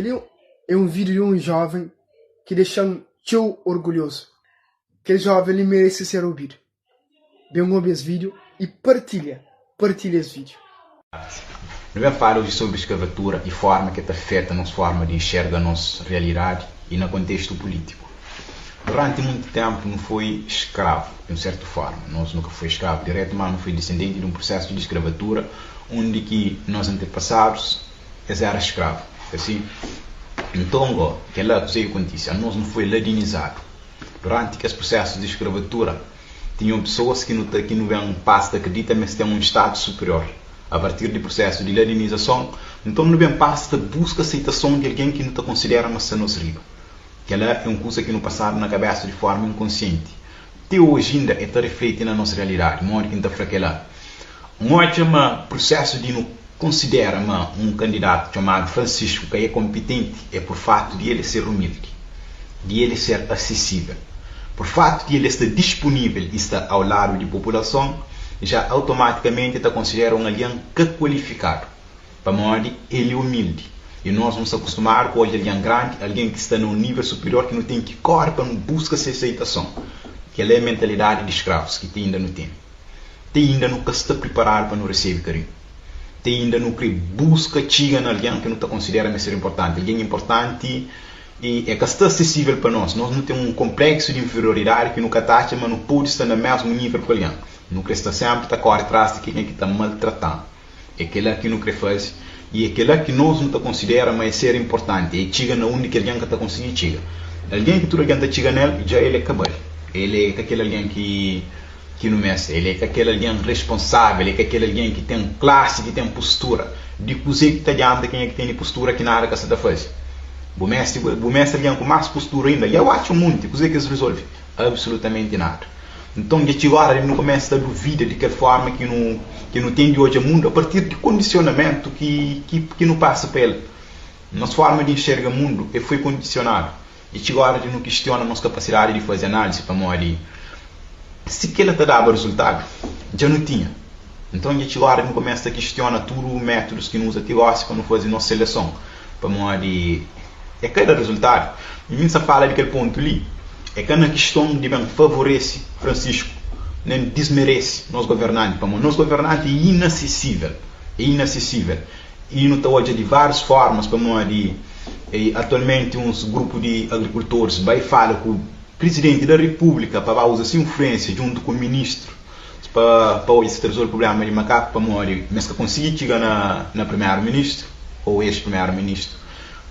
Aquele é um vídeo de um jovem que deixa tão orgulhoso. Aquele jovem ele merece ser ouvido. Vê esse vídeo e partilha esse vídeo. Não é falar hoje sobre escravatura e forma que está afeta a nossa forma de enxergar a nossa realidade e no contexto político. Durante muito tempo não foi escravo, de uma certa forma. Nós nunca foi escravo direto, mas não foi descendente de um processo de escravatura onde que nossos antepassados eram escravos. Assim, então, que lá que acontece, nós não foi ladinizado. Durante esse processo de escravatura, tinham pessoas que não vêm paz de acredita, mas têm um estado superior. A partir do processo de ladinização, então não vem paz de busca aceitação de alguém que não te considera mais nos riba. Que ela é uma coisa que não passava na cabeça de forma inconsciente. Até hoje ainda está refletindo na nossa realidade, mora que está fraquela. Um ótimo processo de não considera um candidato chamado Francisco que é competente é por fato de ele ser humilde, de ele ser acessível, por fato de ele estar disponível e estar ao lado da população, já automaticamente está considerado alguém que qualificado, para modo ele é humilde. E nós vamos acostumar com alguém grande, alguém que está num nível superior, que não tem que correr para buscar essa aceitação, que é a mentalidade de escravos que ainda não tem. Ainda não está preparado para não receber carinho. Ainda não busca chegar em alguém que não está considerando ser importante. Alguém importante e é que está acessível para nós. Nós não temos um complexo de inferioridade que nunca está, mas não pode estar no mesmo nível que alguém. Nunca está sempre a correr atrás de quem é que está maltratando. É aquele que não quer fazer. E é aquele que nós não consideramos mais ser importante. E chega na única alguém que está conseguindo chegar. Alguém que tudo alguém está chegando nele, já ele é cabelo. Ele é aquele alguém que não mexe. Ele é aquele alguém responsável. Ele é aquele alguém que tem classe, que tem postura. De coisa que está diante de quem é que tem postura que nada que você está fazendo. O mestre alguém com mais postura ainda. E eu acho muito. Coisa que se resolve? Absolutamente nada. Então, de agora ele não começa a duvida de que forma que não tem de hoje o mundo a partir de condicionamento que não passa para ele. Nossa forma de enxergar o mundo foi condicionado. De agora ele não questiona a nossa capacidade de fazer análise para morrer. Se que ele te dava resultado, já não tinha. Então, de agora ele não começa a questionar todos os métodos que nos ativamos para não fazer nossa seleção. Para morrer. É cada resultado. E nem se fala daquele ponto ali. É que na questão de bem favorece Francisco, nem desmerece nós governantes. Nós governantes é inacessível. E não está hoje de várias formas para atualmente uns grupos de agricultores vai falar com o presidente da República para usar essa influência junto com o ministro para hoje se resolver o problema de macaco para morrer, mas que conseguir chegar na primeiro-ministro ou ex-primeiro-ministro,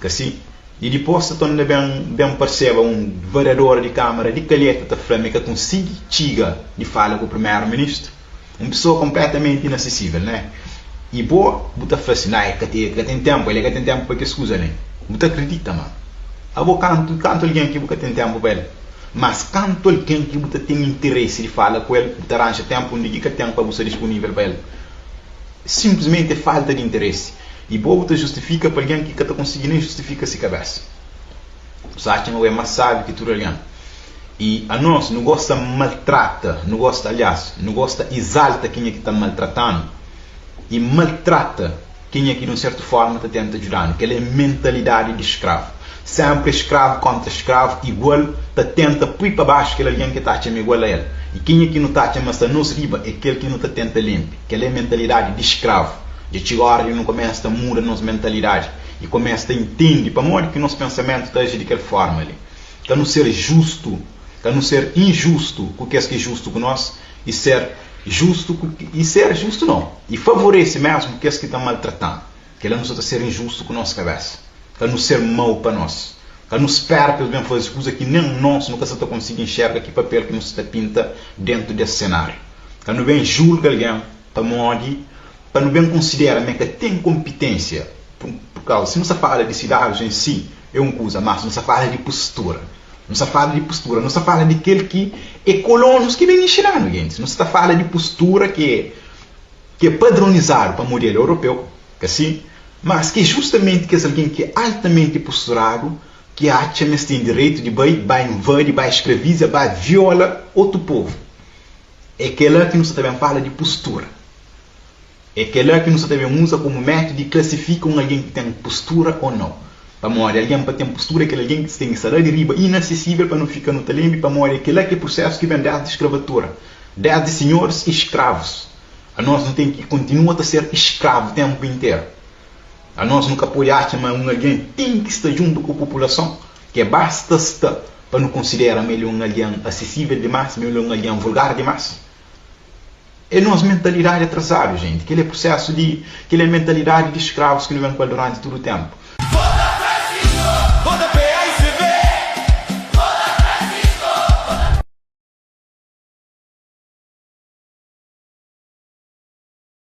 que assim. E depois também bem perceba um vereador de Câmara de Calheta que consegue chegar de falar com o primeiro-ministro, uma pessoa completamente inacessível, né? E boa, você fala assim, que tem tempo, ele tem tempo para que escusa, né? Você acredita, mano? Canto alguém que você tem tempo para ele, mas canto alguém que você tem interesse de falar com ele, você arranja tempo onde que tem para você disponível para ele. Simplesmente falta de interesse. E boa justifica para alguém que está conseguindo nem justifica se cabeça. Você acha que é mais sábio que tudo alguém. E a nós não gosta maltrata, não gosta exalta quem é que está maltratando e maltrata quem é que de uma certa forma está tentando ajudar. Aquela é mentalidade de escravo. Sempre escravo contra escravo igual, está tenta pôr para baixo aquele alguém que está igual a ele. E quem é que não está mas está nos riba é aquele que não está tenta limpo. Aquela é mentalidade de escravo. De agora ele não começa a mudar a nossa mentalidade e começa a entender para modo que nosso pensamento está de aquela forma ali. Para não ser justo, para não ser injusto com o que é justo com nós e ser justo não. E favorece mesmo o que é que está maltratando. Que ele não está ser injusto com a nossa cabeça. Para não ser mau para nós. Para não esperar pelo bem fazer coisas que nem nós nunca está conseguindo enxergar que papel que nos está pinta dentro desse cenário. Para não bem julga alguém para modo para não bem considerar que tem competência, por causa, se não se fala de cidades em si, é uma coisa, mas não se fala de postura. Não se fala de aquele que é colonos que vem ensinando, gente. Não se fala de postura que é padronizado para o modelo europeu, que assim, mas que é justamente que é alguém que é altamente posturado, que acha que tem direito de vai invadir, vai escraviza, vai viola outro povo. É aquela que não se também fala de postura. É aquela que nós devemos usar como método de classificar alguém que tem postura ou não. Para morrer alguém para ter postura que alguém que tem salário de riba inacessível para não ficar no talembe para morrer aquele que é processo que vem desde a escravatura, desde senhores e escravos. A nós não tem que continuar a ser escravo o tempo inteiro. A nós nunca apoiar mas alguém tem que estar junto com a população, que basta estar para não considerar melhor alguém acessível demais, melhor alguém vulgar demais. É nossa mentalidade atrasada, gente. Aquele é processo de, aquele é mentalidade de escravos que não vem durante todo o tempo.